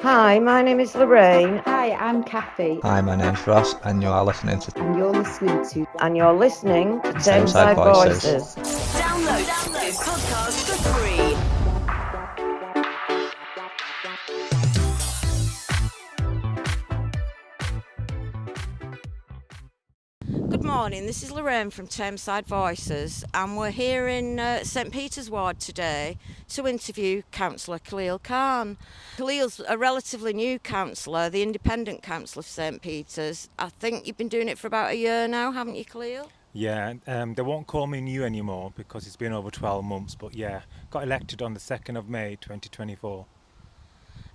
Hi, my name is Lorraine. Hi, I'm Kathy. Hi, my name's Ross, and you are listening to And you're listening to Tameside Tameside Voices. Voices. Download this podcast for free. Good morning, this is Lorraine from Tameside Voices, and we're here in St Peter's ward today to interview counsellor Kaleel Khan. Kaleel's a relatively new counsellor, the independent counsellor for St Peter's. I think you've been doing it for about a year now, haven't you, Kaleel? Yeah, they won't call me new anymore because it's been over 12 months, but yeah, got elected on the 2nd of May 2024.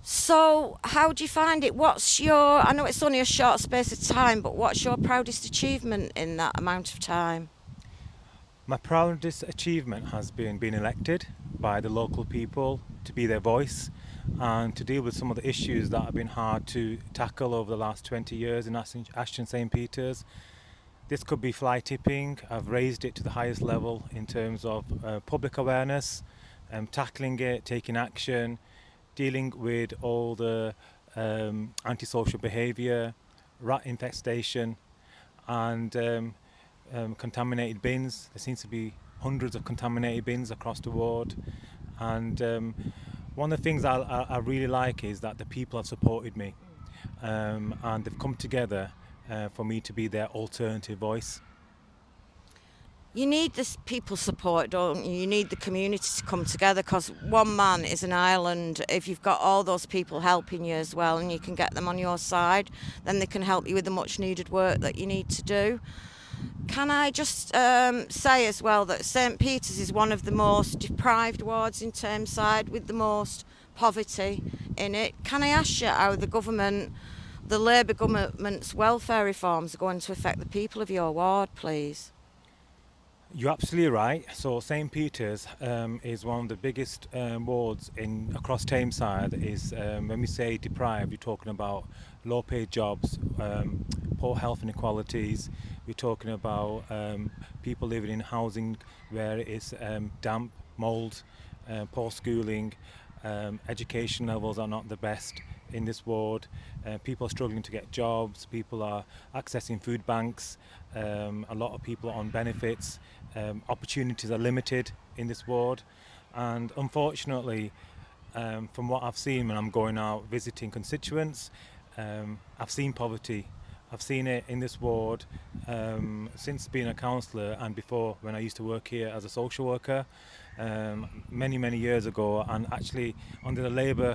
So, how do you find it? I know it's only a short space of time, but what's your proudest achievement in that amount of time? My proudest achievement has been being elected by the local people to be their voice and to deal with some of the issues that have been hard to tackle over the last 20 years in Ashton St Peter's. This could be fly tipping. I've raised it to the highest level in terms of public awareness, tackling it, taking action, dealing with all the antisocial behaviour, rat infestation and contaminated bins. There seems to be hundreds of contaminated bins across the ward, and one of the things I really like is that the people have supported me and they've come together for me to be their alternative voice. You need this people's support, don't you? You need the community to come together, because one man is an island. If you've got all those people helping you as well and you can get them on your side, then they can help you with the much needed work that you need to do. Can I just say as well that St Peter's is one of the most deprived wards in Tameside with the most poverty in it. Can I ask you how the Labour government's welfare reforms are going to affect the people of your ward, please? You're absolutely right. So St Peter's is one of the biggest wards across Tameside. When we say deprived, we're talking about low-paid jobs, poor health inequalities. We're talking about people living in housing where it's damp, mould, poor schooling. Education levels are not the best in this ward. People are struggling to get jobs. People are accessing food banks. A lot of people are on benefits. Opportunities are limited in this ward, and unfortunately, from what I've seen when I'm going out visiting constituents, I've seen poverty. I've seen it in this ward since being a counsellor, and before when I used to work here as a social worker many years ago. And actually under the Labour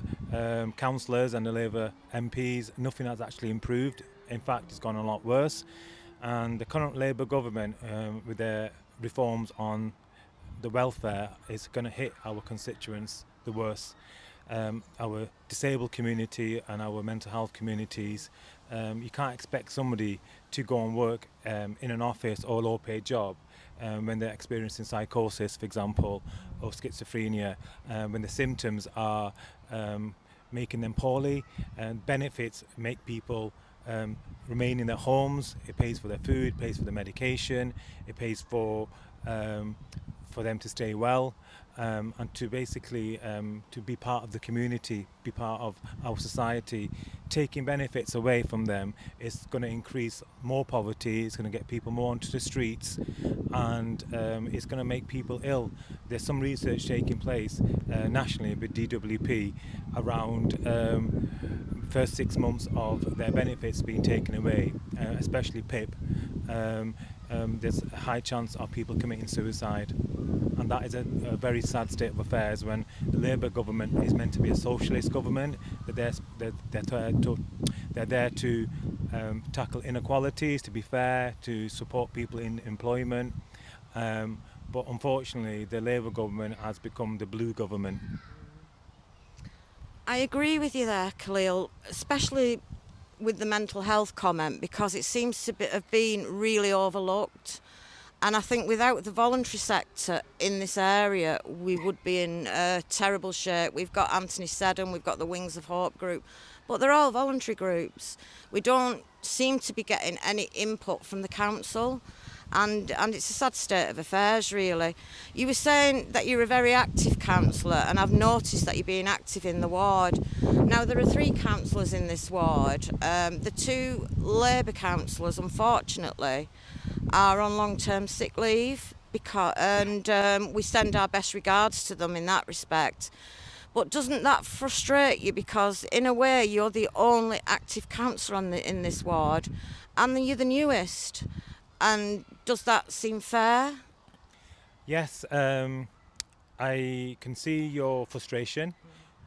councillors and the Labour MPs, nothing has actually improved. In fact, it's gone a lot worse. And the current Labour government with their reforms on the welfare is going to hit our constituents the worst. Our disabled community and our mental health communities. You can't expect somebody to go and work in an office or a low-paid job when they're experiencing psychosis, for example, or schizophrenia, when the symptoms are making them poorly. And benefits make people remain in their homes. It pays for their food, pays for their medication, it pays for them to stay well, and to basically to be part of the community, be part of our society. Taking benefits away from them is going to increase more poverty, it's going to get people more onto the streets, and it's going to make people ill. There's some research taking place nationally with DWP around first 6 months of their benefits being taken away, especially PIP. There's a high chance of people committing suicide, and that is a very sad state of affairs when the Labour government is meant to be a socialist government. They're there to tackle inequalities, to be fair, to support people in employment, but unfortunately the Labour government has become the blue government. I agree with you there, Kaleel, especially with the mental health comment, because it seems to have been really overlooked. And I think without the voluntary sector in this area, we would be in terrible shape. We've got Anthony Seddon, we've got the Wings of Hope group, but they're all voluntary groups. We don't seem to be getting any input from the council. and it's a sad state of affairs, really. You were saying that you're a very active counsellor, and I've noticed that you're being active in the ward. Now, there are 3 counsellors in this ward. The 2 Labour counsellors, unfortunately, are on long-term sick leave, and we send our best regards to them in that respect. But doesn't that frustrate you? Because in a way, you're the only active counsellor in this ward, and you're the newest. And does that seem fair? Yes, I can see your frustration,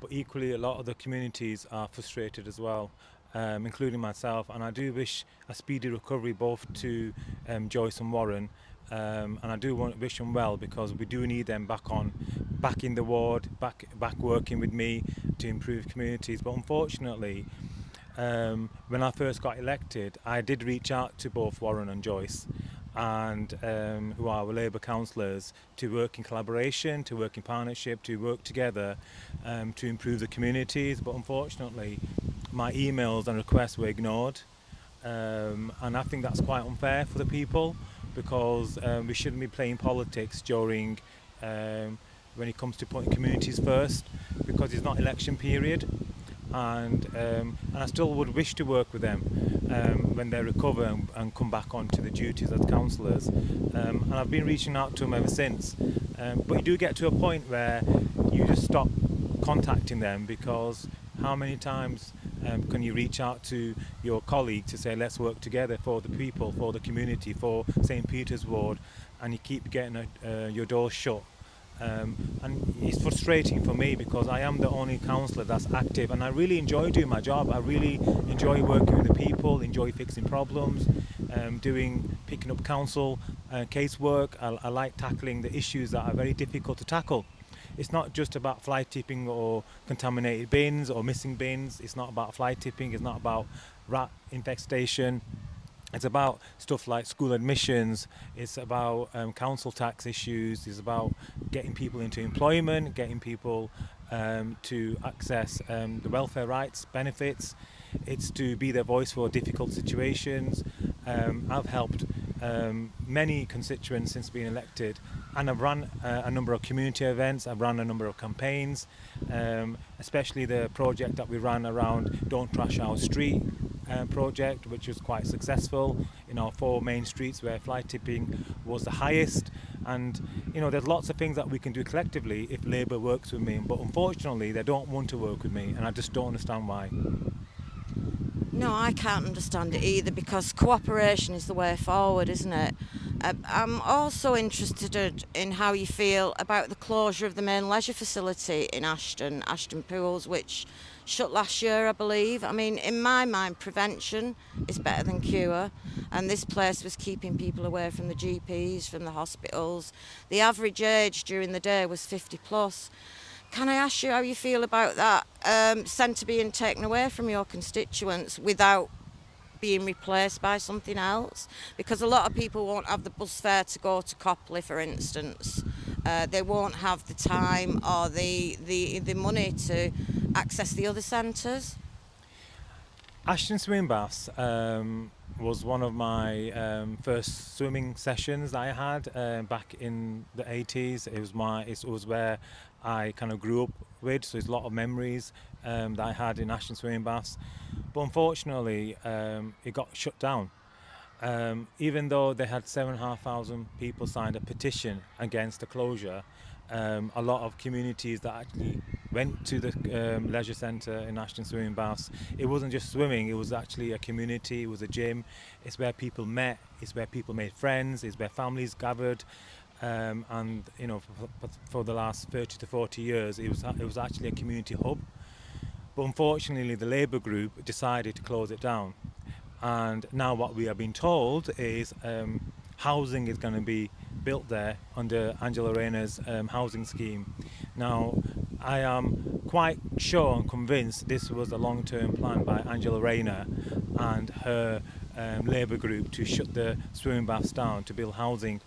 but equally a lot of the communities are frustrated as well, including myself. And I do wish a speedy recovery both to Joyce and Warren, and I do wish them well, because we do need them back in the ward, back working with me to improve communities. But unfortunately, when I first got elected, I did reach out to both Warren and Joyce, and who are our Labour councillors, to work in collaboration, to work in partnership, to work together to improve the communities. But unfortunately, my emails and requests were ignored, and I think that's quite unfair for the people, because we shouldn't be playing politics during when it comes to putting communities first, because it's not election period. And I still would wish to work with them when they recover and come back onto the duties as councillors. And I've been reaching out to them ever since. But you do get to a point where you just stop contacting them, because how many times can you reach out to your colleague to say, let's work together for the people, for the community, for St Peter's ward, and you keep getting your doors shut. And it's frustrating for me, because I am the only counsellor that's active, and I really enjoy doing my job. I really enjoy working with the people, enjoy fixing problems, picking up council casework. I like tackling the issues that are very difficult to tackle. It's not just about fly tipping or contaminated bins or missing bins. It's not about fly tipping. It's not about rat infestation. It's about stuff like school admissions. It's about council tax issues. It's about getting people into employment, getting people to access the welfare rights, benefits. It's to be their voice for difficult situations. I've helped many constituents since being elected, and I've run a number of community events. I've run a number of campaigns, especially the project that we ran around Don't Trash Our Street project, which was quite successful in our 4 main streets where fly tipping was the highest. And there's lots of things that we can do collectively if Labour works with me, but unfortunately they don't want to work with me, and I just don't understand why. No, I can't understand it either, because cooperation is the way forward, isn't it? I'm also interested in how you feel about the closure of the main leisure facility in Ashton Pools, which shut last year, I believe. I mean, in my mind, prevention is better than cure, and this place was keeping people away from the GPs, from the hospitals. The average age during the day was 50 plus. Can I ask you how you feel about that centre being taken away from your constituents without being replaced by something else? Because a lot of people won't have the bus fare to go to Copley, for instance. They won't have the time or the money to access the other centres. Ashton Swimming Baths was one of my first swimming sessions that I had back in the 80s. It was where I kind of grew up with, so there's a lot of memories that I had in Ashton Swimming Baths. But unfortunately, it got shut down. Even though they had 7,500 people signed a petition against the closure, a lot of communities that actually went to the leisure centre in Ashton Swimming Baths. It wasn't just swimming, it was actually a community, it was a gym. It's where people met, it's where people made friends, it's where families gathered. And for the last 30 to 40 years, it was actually a community hub. But unfortunately, the Labour group decided to close it down. And now what we are being told is housing is going to be built there under Angela Rayner's housing scheme. Now, I am quite sure and convinced this was a long-term plan by Angela Rayner and her Labour group to shut the swimming baths down to build housing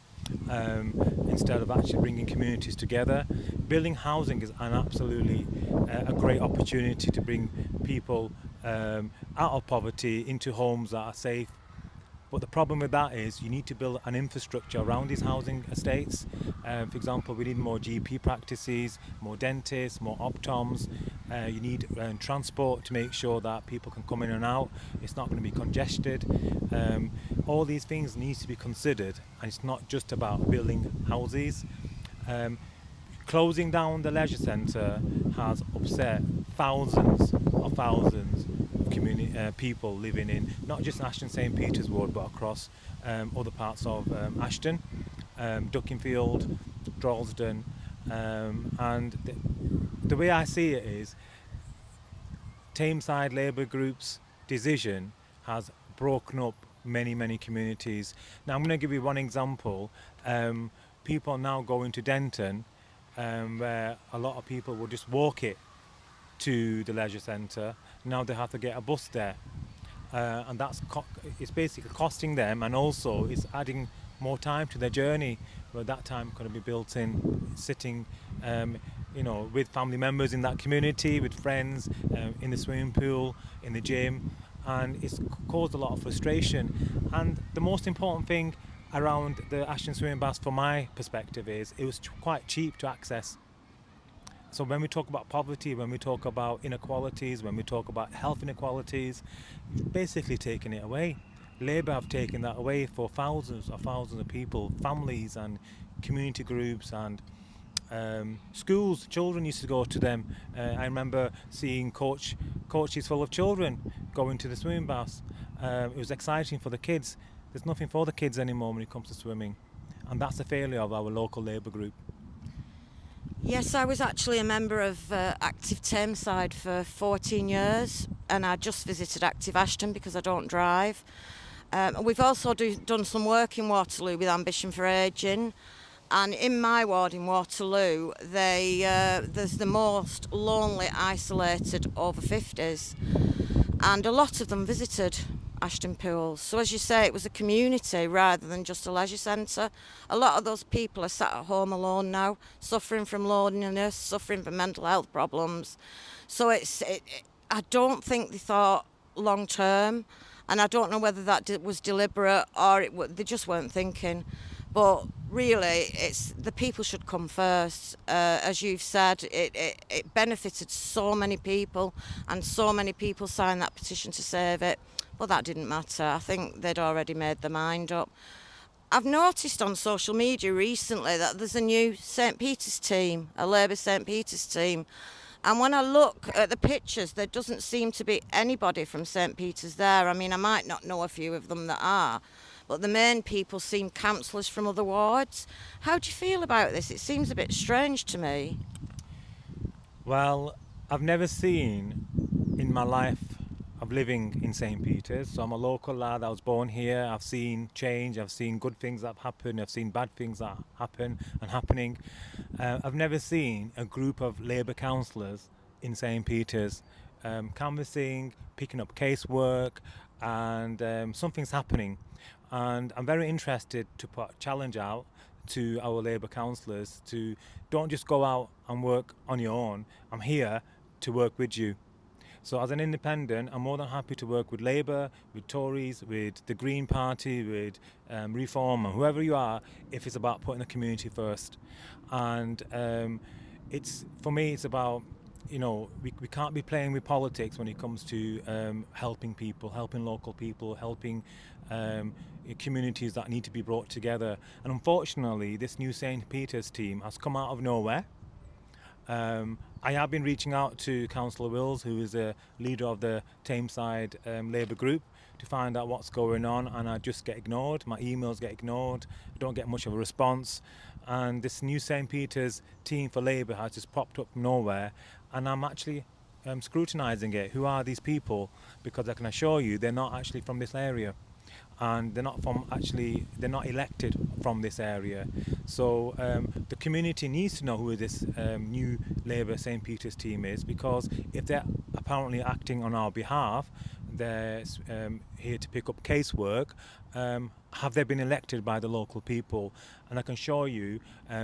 instead of actually bringing communities together. Building housing is an absolutely a great opportunity to bring people out of poverty into homes that are safe. But the problem with that is you need to build an infrastructure around these housing estates. For example, we need more GP practices, more dentists, more optoms. You need transport to make sure that people can come in and out. It's not going to be congested. All these things need to be considered, and it's not just about building houses. Closing down the leisure centre has upset thousands of people living in not just Ashton St Peter's ward, but across other parts of Ashton, Duckingfield, Droylsden, and the way I see it is Tameside Labour Group's decision has broken up many communities. Now I'm going to give you one example. People are now going to Denton, where a lot of people will just walk it to the leisure centre. Now they have to get a bus there, and it's basically costing them, and also it's adding more time to their journey, where that time could be built in sitting with family members in that community, with friends, in the swimming pool, in the gym, and it's caused a lot of frustration. And the most important thing around the Ashton swimming baths, from my perspective, is it was quite cheap to access. So when we talk about poverty, when we talk about inequalities, when we talk about health inequalities, you've basically taken it away. Labour have taken that away for thousands of people, families and community groups and schools. Children used to go to them. I remember seeing coaches full of children going to the swimming baths. It was exciting for the kids. There's nothing for the kids anymore when it comes to swimming, and that's the failure of our local Labour group. Yes, I was actually a member of Active Tameside for 14 years, and I just visited Active Ashton because I don't drive. We've also done some work in Waterloo with Ambition for Ageing, and in my ward in Waterloo, there's the most lonely, isolated over 50s, and a lot of them visited Ashton Pools. So as you say, it was a community rather than just a leisure centre. A lot of those people are sat at home alone now, suffering from loneliness, suffering from mental health problems. So I don't think they thought long term, and I don't know whether that was deliberate or they just weren't thinking. But really, it's the people should come first. As you've said, it benefited so many people, and so many people signed that petition to save it. Well, that didn't matter. I think they'd already made their mind up. I've noticed on social media recently that there's a new St Peter's team, a Labour St Peter's team. And when I look at the pictures, there doesn't seem to be anybody from St Peter's there. I mean, I might not know a few of them that are, but the main people seem councillors from other wards. How do you feel about this? It seems a bit strange to me. Well, I've never seen in my life of living in St Peter's, so I'm a local lad. I was born here. I've seen change. I've seen good things that have happened. I've seen bad things that happen and happening. I've never seen a group of Labour councillors in St Peter's canvassing, picking up casework, and something's happening. And I'm very interested to put a challenge out to our Labour councillors to don't just go out and work on your own. I'm here to work with you. So as an independent, I'm more than happy to work with Labour, with Tories, with the Green Party, with Reform, and whoever you are, if it's about putting the community first. And for me, it's about, we can't be playing with politics when it comes to helping people, helping local people, helping communities that need to be brought together. And unfortunately, this new St Peter's team has come out of nowhere. I have been reaching out to Councillor Wills, who is the leader of the Tameside Labour group, to find out what's going on, and I just get ignored. My emails get ignored. I don't get much of a response. And this new St Peter's team for Labour has just popped up from nowhere, and I'm actually scrutinising it. Who are these people? Because I can assure you they're not actually from this area. And they're not elected from this area. So the community needs to know who this new Labour St Peter's team is, because if they're apparently acting on our behalf, they're here to pick up casework, have they been elected by the local people? And I can assure you,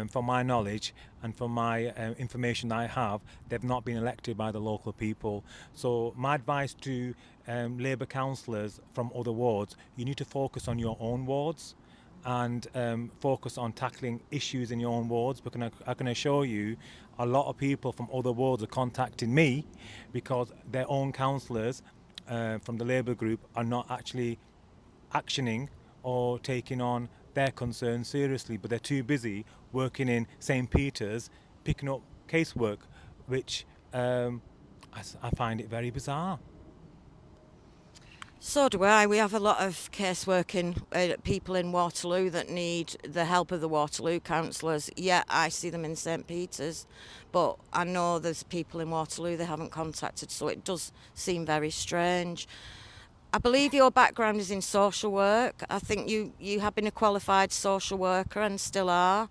from my knowledge and from my information that I have, they've not been elected by the local people. So my advice to Labour councillors from other wards, you need to focus on your own wards and focus on tackling issues in your own wards, because I can assure you a lot of people from other wards are contacting me because their own councillors from the Labour group are not actually actioning or taking on their concerns seriously, but they're too busy working in St Peter's picking up casework, which I find it very bizarre. So do I. We have a lot of caseworking people in Waterloo that need the help of the Waterloo councillors. Yeah, I see them in St Peter's, but I know there's people in Waterloo they haven't contacted, so it does seem very strange. I believe your background is in social work. I think you have been a qualified social worker and still are.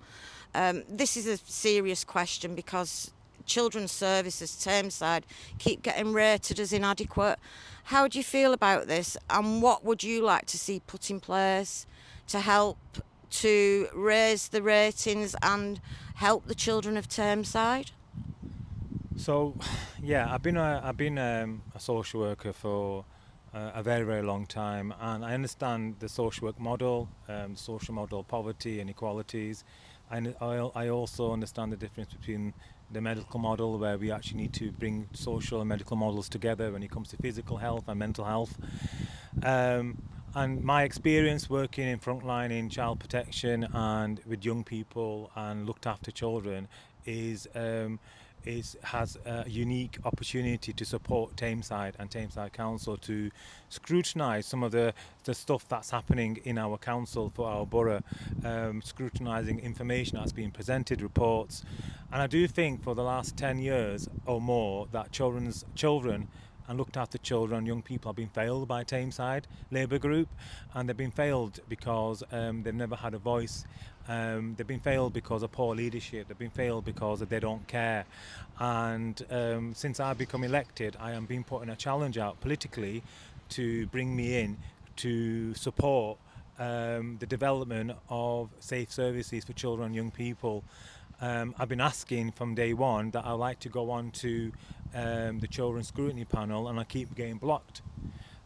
This is a serious question because children's services Tameside keep getting rated as inadequate. How do you feel about this, and what would you like to see put in place to help to raise the ratings and help the children of Tameside? So, yeah, I've been a social worker for a very, very long time, and I understand the social work model, social model of poverty and inequalities. And I also understand the difference between the medical model, where we actually need to bring social and medical models together when it comes to physical health and mental health. And my experience working in frontline in child protection and with young people and looked after children has a unique opportunity to support Tameside and Tameside Council to scrutinise some of the stuff that's happening in our council for our borough, scrutinising information that's been presented, reports. And I do think for the last 10 years or more that children and looked after children, young people have been failed by Tameside Labour Group, and they've been failed because they've never had a voice. They've been failed because of poor leadership. They've been failed because they don't care. And since I've become elected, I am being put in a challenge out politically to bring me in to support the development of safe services for children and young people. I've been asking from day one that I'd like to go on to the Children's Scrutiny Panel, and I keep getting blocked.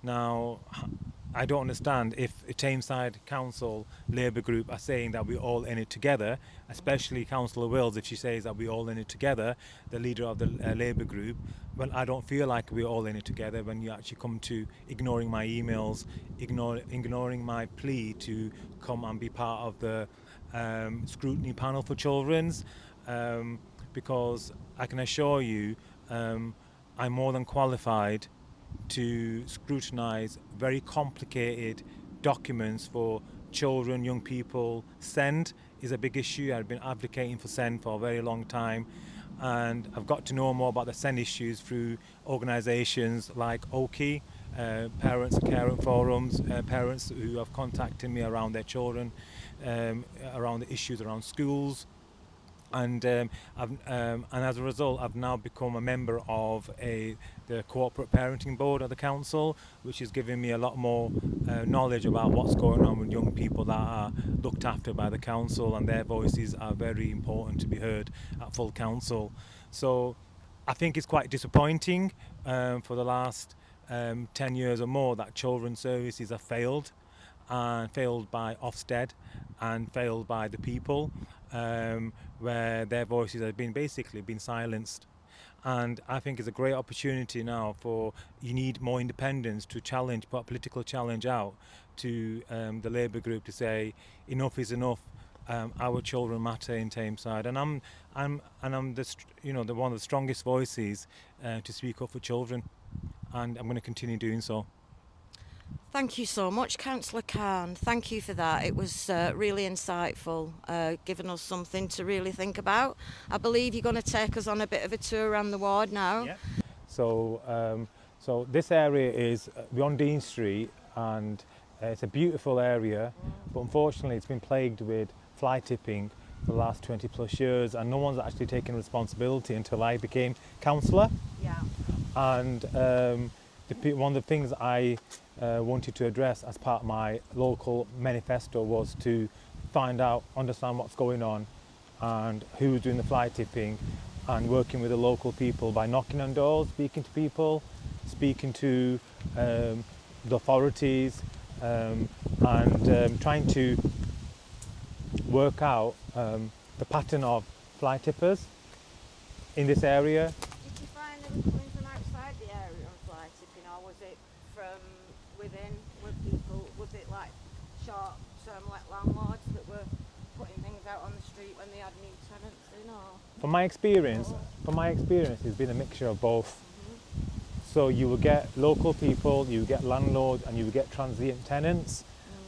Now, I don't understand if a Tameside Council Labour Group are saying that we're all in it together, especially Councillor Wills, if she says that we're all in it together, the leader of the Labour Group. Well, I don't feel like we're all in it together when you actually come to ignoring my emails, ignoring my plea to come and be part of the scrutiny panel for children's, because I can assure you I'm more than qualified to scrutinise very complicated documents for children, young people. SEND is a big issue. I've been advocating for SEND for a very long time, and I've got to know more about the SEND issues through organisations like OKI, Parents and Caring Forums, parents who have contacted me around their children, around the issues around schools. And as a result, I've now become a member of the Corporate Parenting Board of the Council, which is giving me a lot more knowledge about what's going on with young people that are looked after by the Council, and their voices are very important to be heard at full Council. So I think it's quite disappointing for the last 10 years or more that children's services have failed, and failed by Ofsted and failed by the people, where their voices have been basically silenced. And I think it's a great opportunity now you need more independence to put a political challenge out to the Labour group to say enough is enough. Our children matter in Tameside, and I'm the one of the strongest voices to speak up for children, and I'm going to continue doing so. Thank you so much, Councillor Khan. Thank you for that. It was really insightful, giving us something to really think about. I believe you're going to take us on a bit of a tour around the ward now. Yeah. So this area is beyond Dean Street, and it's a beautiful area, but unfortunately it's been plagued with fly tipping for the last 20 plus years, and no one's actually taken responsibility until I became councillor. Yeah. And one of the things I wanted to address as part of my local manifesto was to understand what's going on and who's doing the fly tipping, and working with the local people by knocking on doors, speaking to people, speaking to the authorities, and trying to work out the pattern of fly tippers in this area. Did you find them coming from outside the area on fly tipping, or was it from within? Was it like short-term landlords that were putting things out on the street when they had new tenants in, or? From my experience, it's been a mixture of both. So you will get local people, you will get landlords, and you will get transient tenants,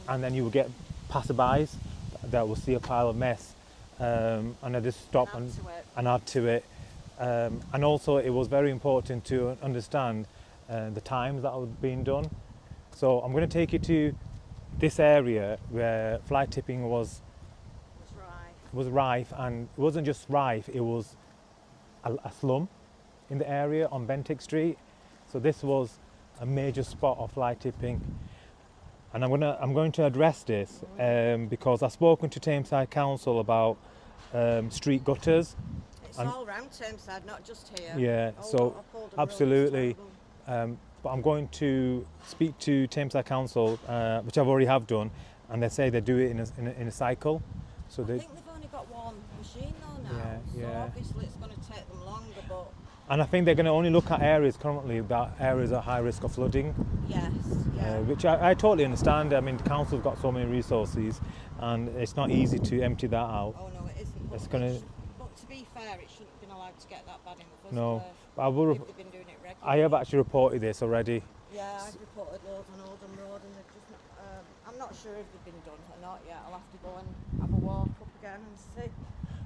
and then you will get passerbys that will see a pile of mess, and they just stop and add to it. And also, it was very important to understand the times that was being done. So I'm going to take you to this area where fly tipping was rife, and it wasn't just rife, it was a slum in the area on Bentinck Street. So this was a major spot of fly tipping, and I'm going to address this because I've spoken to Tameside Council about street gutters. It's all around Tameside, not just here. Yeah, so absolutely. But I'm going to speak to Tameside Council, which I've already have done, and they say they do it in a cycle. So I think they've only got one machine though now, so obviously it's going to take them longer. And I think they're going to only look at areas currently that areas are high risk of flooding. Yes, yeah. Which I totally understand. I mean, the council's got so many resources, and it's not easy to empty that out. Oh no, it isn't. It's going to. But to be fair, it shouldn't have been allowed to get that bad in the first No, place. but I will. They've been doing it regularly. I have actually reported this already. Yeah, I've reported loads on Oldham Road, and they've just. I'm not sure if they've been done or not yet. I'll have to go and have a walk up again and see.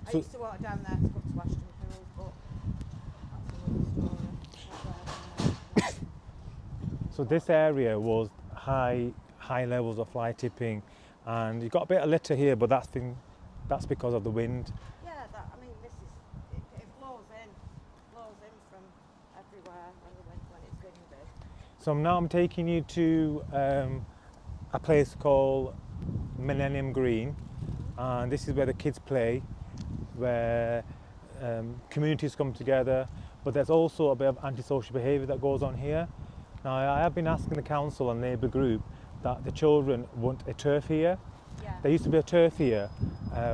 I used to walk down there to go to Ashton Under Lyne, but that's another story. So this area was high levels of fly tipping, and you've got a bit of litter here, but that's because of the wind. Yeah, this is it blows in from everywhere when it's windy. So now I'm taking you to a place called Millennium Green, and this is where the kids play, where communities come together, but there's also a bit of antisocial behaviour that goes on here. Now I have been asking the council and neighbour group that the children want a turf here. Yeah. There used to be a turf here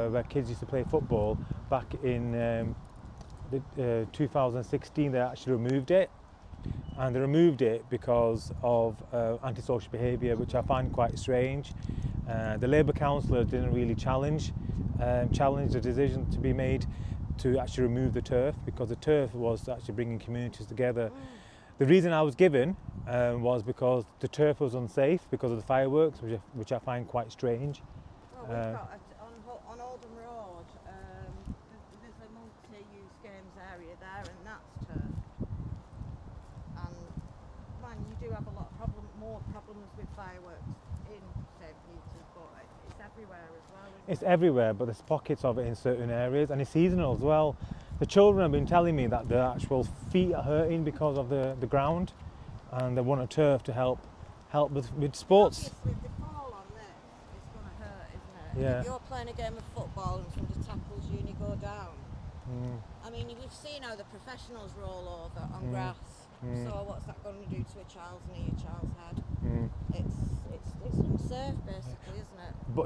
where kids used to play football. Back in 2016 they actually removed it, and they removed it because of antisocial behaviour, which I find quite strange. The Labour councillor didn't really challenge the decision to be made to actually remove the turf, because the turf was actually bringing communities together. The reason I was given was because the turf was unsafe because of the fireworks, which I find quite strange. Well, we've got on Oldham Road, there's a multi-use games area there, and that's turf. And man, you do have a lot of more problems with fireworks in St Peter's, but it's everywhere as well. It's everywhere, but there's pockets of it in certain areas, and it's seasonal as well. The children have been telling me that their actual feet are hurting because of the ground, and they want a turf to help with sports. Obviously, if they fall on this, it's going to hurt, isn't it? Yeah. If you're playing a game of football and somebody tackles you and you go down, I mean, we've seen how the professionals roll over on grass. So what's that going to do to a child's knee, a child's head? It's unsafe, basically, isn't it? But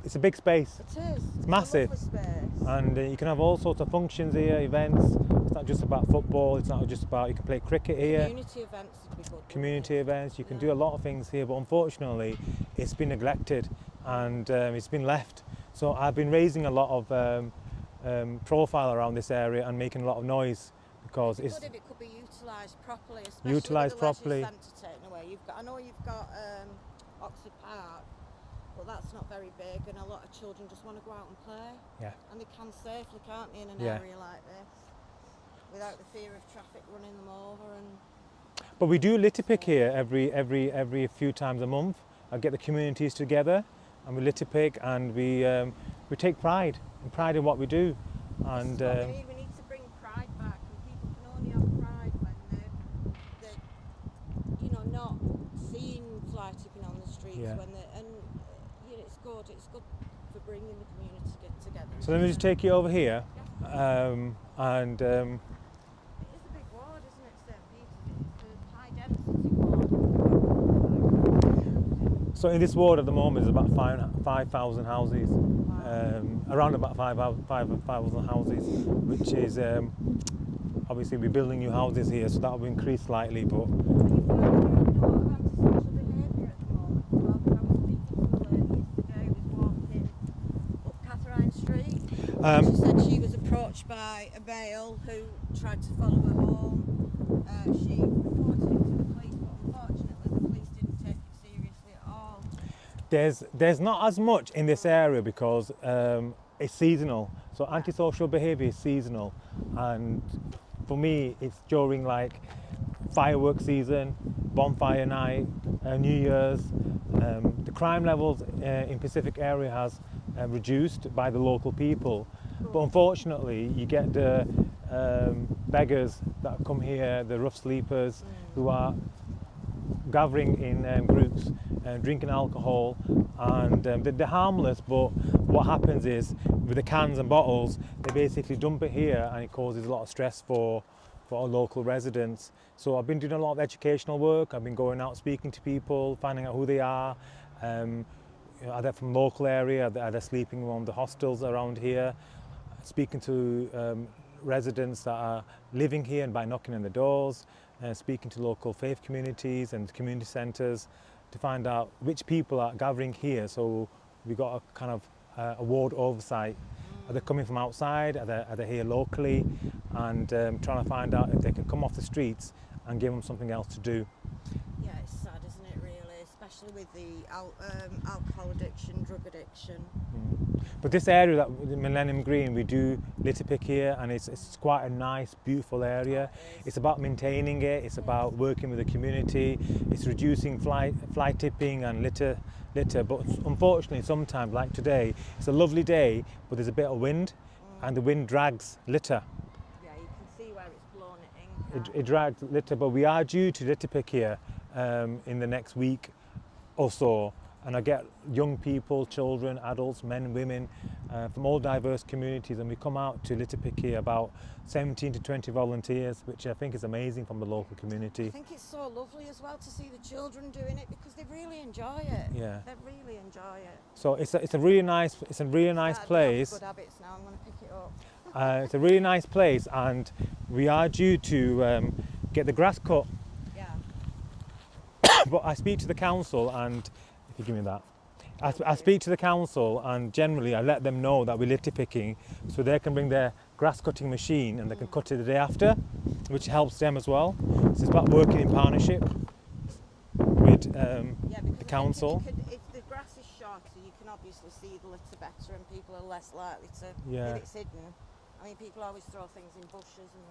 it's a big space. It is. It's massive. A lovely space. And you can have all sorts of functions here, events. It's not just about football. It's not just about, you can play cricket here. Community events would be good. Community events. You can do a lot of things here, but unfortunately, it's been neglected and it's been left. So I've been raising a lot of profile around this area and making a lot of noise, because it's it's good if it could be utilised properly, especially utilised with the properly. leisure centre taken away. I know you've got Oxford Park, but that's not very big, and a lot of children just want to go out and play. Yeah. And they can safely, can't they, in an Yeah. area like this, without the fear of traffic running them over. And But we do litter pick here every few times a month. I get the communities together and we litter pick, and we take pride in what we do. And we need to bring pride back, and people can only have pride when seen fly tipping on the streets Yeah. It's good. It's good for bringing the community together. So let me just take you over here, and It is a big ward, isn't it, St Peter? It's a high density ward. so in this ward at the moment there's about 5,000 houses, around about 5,000 houses, which is obviously we're building new houses here, so that will increase slightly, but Are you finding a lot of antisocial behaviour at the moment? Well, I was speaking to a lady yesterday who was walking up Catherine Street. She said she was approached by a male who tried to follow her home. She reported it to the police, but unfortunately the police didn't take it seriously at all. there's not as much in this area because it's seasonal. So antisocial behaviour is seasonal, and for me it's during like fireworks season, bonfire night, New Year's. The crime levels in Pacific area has reduced by the local people, but unfortunately you get the beggars that come here, the rough sleepers who are gathering in groups and drinking alcohol, and they're harmless, but what happens is with the cans and bottles they basically dump it here and it causes a lot of stress for our local residents. So I've been doing a lot of educational work. I've been going out speaking to people, finding out who they are, are they from local area, are they sleeping around the hostels around here, speaking to residents that are living here and by knocking on the doors, speaking to local faith communities and community centres to find out which people are gathering here. So we got a kind of a ward oversight. Are they coming from outside? Are they here locally? And trying to find out if they can come off the streets and give them something else to do. Yeah, it's sad, isn't it, really? Especially with the alcohol addiction, drug addiction. But this area, that Millennium Green, we do litter pick here, and it's quite a nice, beautiful area. It's about maintaining it. It's about working with the community. It's reducing fly tipping and litter. But unfortunately, sometimes, like today, it's a lovely day, but there's a bit of wind, and the wind drags litter. Yeah, you can see where it's blown it in. It drags litter, but we are due to litter pick here in the next week or so, and I get young people, children, adults, men, women from all diverse communities, and we come out to litter pick here, about 17 to 20 volunteers, which I think is amazing from the local community. I think it's so lovely as well to see the children doing it because they really enjoy it. Yeah. They really enjoy it. So it's a really nice place. Good habits now. I'm going to pick it up. It's a really nice place, and we are due to get the grass cut. Yeah. But I speak to the council, and if you give me that, I speak to the council, and generally I let them know that we're litter picking, so they can bring their grass cutting machine and they can cut it the day after, which helps them as well. So it's about working in partnership with the council. If the grass is shorter, you can obviously see the litter better, and people are less likely to. Yeah. If it's hidden. I mean, people always throw things in bushes, and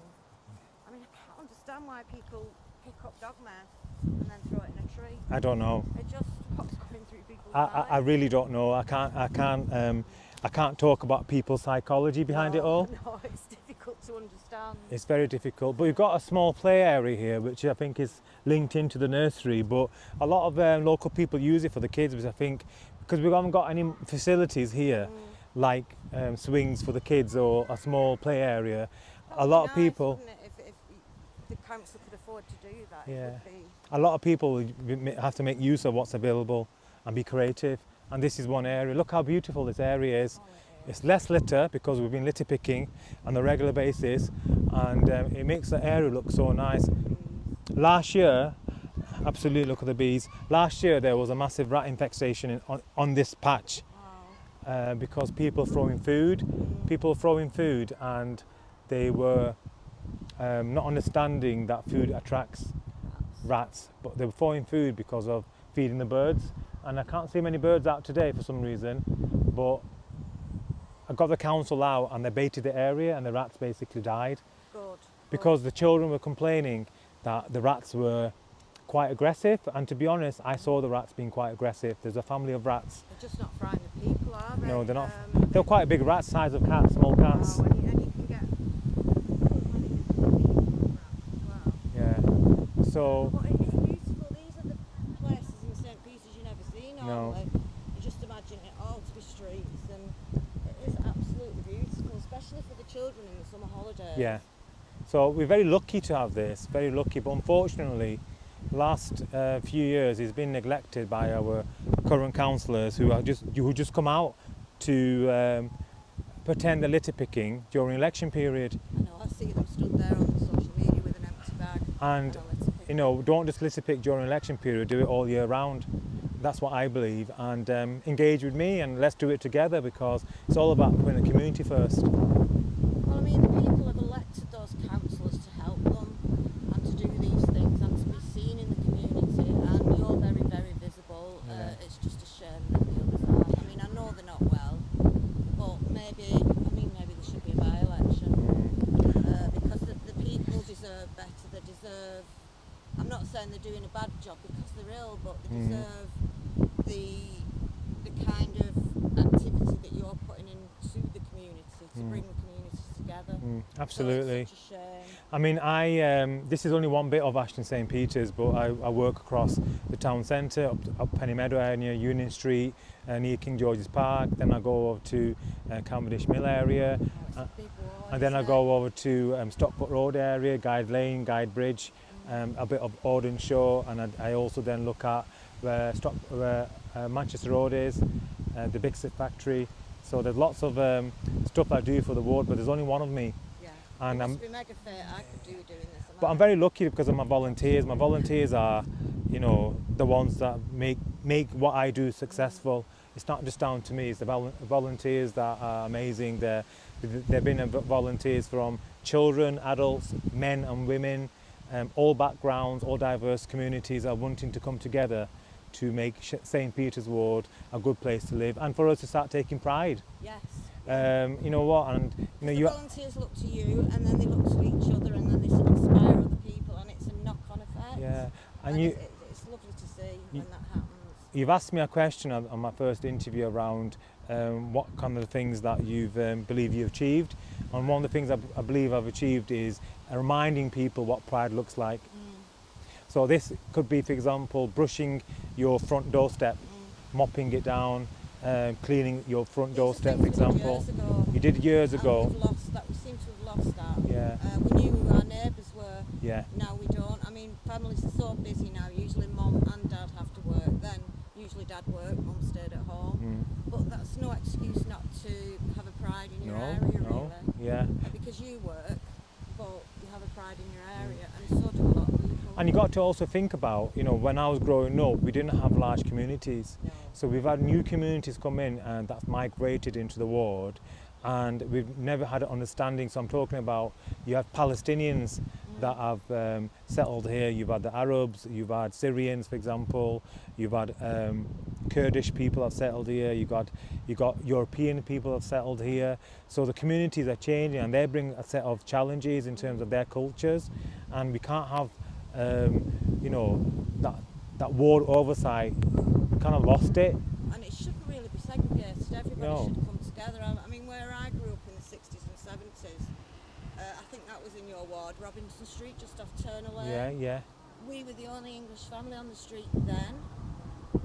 I mean, I can't understand why people pick up dog mess and then throw it in a tree. I don't know. It just what's going through people's I minds. really don't know. I can't talk about people's psychology behind it all. No, it's difficult to understand. It's very difficult, but we've got a small play area here, which I think is linked into the nursery, but a lot of local people use it for the kids, which I think, because we haven't got any facilities here, like swings for the kids or a small play area. That would A lot be of nice, people, wouldn't it, if the council could afford to do that, Yeah. it would be. a lot of people have to make use of what's available and be creative. And this is one area. Look how beautiful this area is. It's less litter because we've been litter picking on a regular basis, and it makes the area look so nice. Last year, absolutely, look at the bees. Last year there was a massive rat infestation on this patch because people throwing food, and they were not understanding that food attracts rats, but they were throwing food because of feeding the birds. And I can't see many birds out today for some reason, but I got the council out and they baited the area and the rats basically died. Good. Because the children were complaining that the rats were quite aggressive, and to be honest, I saw the rats being quite aggressive. There's a family of rats. They're just not frightening the people, are they? No, they're not. They're quite big rats, size of cats, small cats. Wow, and you can get good money for rats as well. Yeah. So But it is beautiful. These are the play Yeah. So we're very lucky to have this, very lucky, but unfortunately, last few years it's been neglected by our current councillors who just come out to pretend they're litter picking during election period. I know, I see them stood there on social media with an empty bag. And a litter pick. you know, don't just litter pick during election period, do it all year round. That's what I believe, and engage with me and let's do it together, because it's all about putting the community first. Well, I mean, the people have elected those councillors to help them and to do these things and to be seen in the community, and you're very, very visible. Yeah. It's just a shame that the others aren't. I mean, I know they're not well, but maybe there should be a by-election, because the people deserve better. They deserve, I'm not saying they're doing a bad job because they're ill, but they deserve the kind of activity that you're putting into the community to bring the communities together. Absolutely. So it's such a shame. I mean, this is only one bit of Ashton St Peter's, but I work across the town centre, up Penny Meadow area, Union Street, near King George's Park. Then I go over to Cavendish Mill area, and then I go over to Stockport Road area, Guide Lane, Guide Bridge, a bit of Audenshaw, and I also then look at where Manchester Road is, the Bixit factory. So there's lots of stuff I do for the ward, but there's only one of me. Yeah. And it must be mega fit. I could do doing this. But I'm very lucky because of my volunteers. My volunteers are, you know, the ones that make what I do successful. It's not just down to me. It's the volunteers that are amazing. They've been volunteers from children, adults, men and women, all backgrounds, all diverse communities are wanting to come together to make St Peter's Ward a good place to live, and for us to start taking pride. Yes. You know what, and you know, the volunteers look to you, and then they look to each other, and then they inspire other people, and it's a knock-on effect. Yeah, and it's lovely to see when that happens. You've asked me a question on my first interview around what kind of things that you've believe you've achieved, and one of the things I believe I've achieved is reminding people what pride looks like. So this could be, for example, brushing your front doorstep, mopping it down, cleaning your front doorstep, for example. You did years ago. We've lost that. We seem to have lost that. Yeah. We knew who our neighbours were. Yeah. Now we don't. I mean, families are so busy now. Usually mum and dad have to work. Then usually dad worked, mum stayed at home. But that's no excuse not to have a pride in your area, really. Yeah. Because you work, but you have a pride in your area, and so do a lot of people. And you got to also think about, you know, when I was growing up, we didn't have large communities. No. So we've had new communities come in and that's migrated into the ward, and we've never had an understanding. So I'm talking about, you have Palestinians that have settled here, you've had the Arabs, you've had Syrians, for example, you've had Kurdish people have settled here, you got European people have settled here. So the communities are changing, and they bring a set of challenges in terms of their cultures, and we can't have you know, that ward oversight. We kind of lost it. And it shouldn't really be segregated. Everybody should come together. I mean, where I grew up in the 60s and 70s, I think that was in your ward, Robinson Street, just off Turner Lane. Yeah, yeah. We were the only English family on the street then,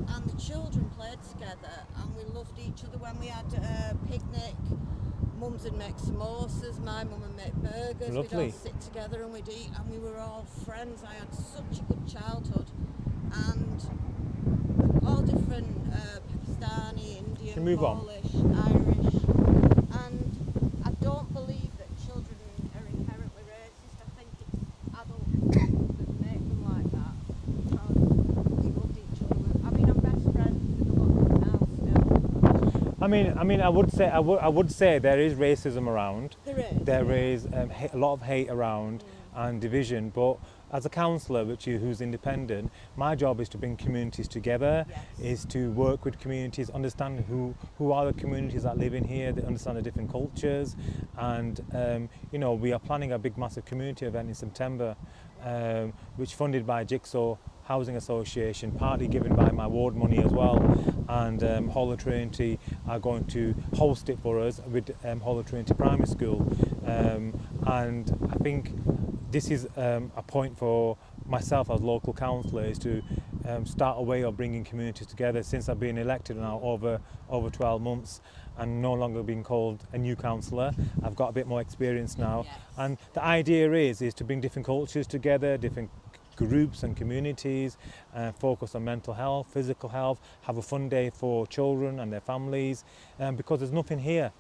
and the children played together, and we loved each other. When we had a picnic, mums would make samosas, my mum would make burgers. Lovely. We'd all sit together and we'd eat, and we were all friends. I had such a good childhood, and all different Pakistani, Indian, Polish, Irish, and I don't believe that children are inherently racist. I think it's adults that make them like that, because we loved each other. I mean, I'm best friends with a lot of them now still. I mean, I would say there is racism around. There is a lot of hate around and division, but as a counsellor, who's independent, my job is to bring communities together, is to work with communities, understand who are the communities that live in here, they understand the different cultures, and you know, we are planning a big massive community event in September, which funded by Jigsaw Housing Association, partly given by my ward money as well, and Hall of Trinity are going to host it for us with Hall of Trinity Primary School, and I think this is a point for myself as local councillor is to start a way of bringing communities together. Since I've been elected now over 12 months and no longer being called a new councillor, I've got a bit more experience now. Yes. And the idea is to bring different cultures together, different groups and communities, focus on mental health, physical health, have a fun day for children and their families, because there's nothing here.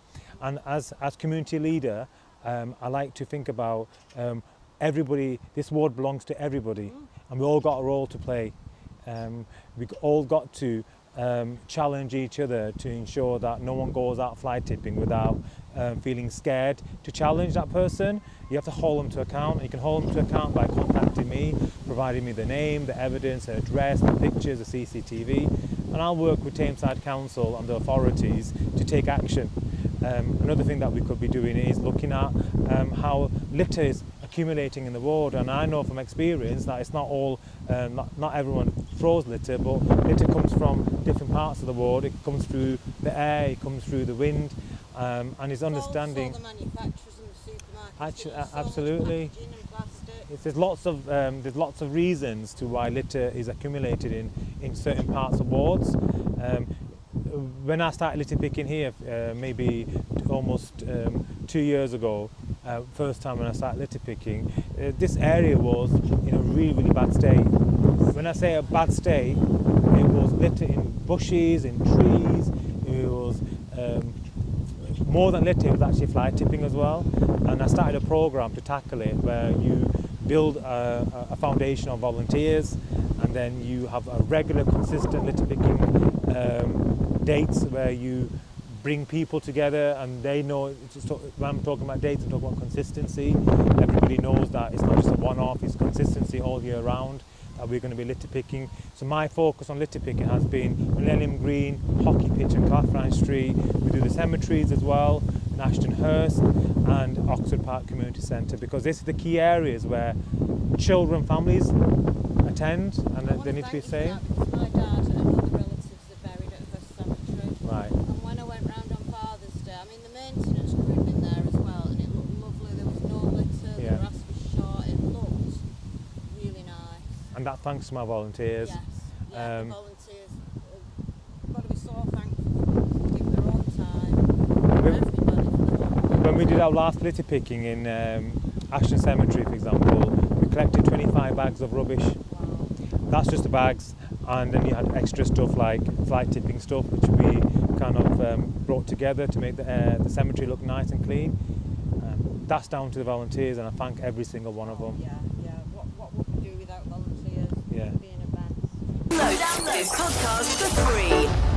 And as community leader, I like to think about everybody. This ward belongs to everybody, and we all got a role to play. We all got to challenge each other to ensure that no one goes out fly tipping without feeling scared to challenge that person. You have to hold them to account. You can hold them to account by contacting me, providing me the name, the evidence, the address, the pictures, the CCTV, and I'll work with Tameside Council and the authorities to take action. Another thing that we could be doing is looking at how litter is accumulating in the ward, and I know from experience that it's not all, not everyone throws litter, but litter comes from different parts of the ward. It comes through the air, it comes through the wind, and it's understanding. Also the manufacturers and the supermarkets. Actually, so absolutely. much packaging and plastic. There's lots of reasons to why litter is accumulated in certain parts of wards. When I started litter picking here, maybe almost 2 years ago, first time when I started litter picking, this area was in a really, really bad state. When I say a bad state, it was litter in bushes, in trees. It was more than litter, it was actually fly tipping as well. And I started a program to tackle it, where you build a foundation of volunteers, and then you have a regular, consistent litter picking dates where you bring people together, and they know. When I'm talking about dates, I'm talking about consistency. Everybody knows that it's not just a one-off, it's consistency all year round that we're going to be litter picking. So my focus on litter picking has been Millennium Green, Hockey Pitch and Claflin Street. We do the cemeteries as well, in Ashton and Oxford Park Community Centre, because this is the key areas where children, families attend, and they need to be safe. My dad and other relatives are buried at First Cemetery. Right. And when I went round on Father's Day, I mean the maintenance crew had been there as well, and it looked lovely. There was no litter, the grass was short, it looked really nice. And that thanks to my volunteers. Yes, the volunteers have got to be so thankful to give their own time for everybody, for the whole. When we did our last litter picking in Ashton Cemetery, for example, we collected 25 bags of rubbish. Wow. That's just the bags, and then you had extra stuff like fly tipping stuff, which we kind of brought together to make the cemetery look nice and clean. That's down to the volunteers, and I thank every single one of them. Yeah. What would we do without volunteers? Yeah. Being a mess. Download this podcast for free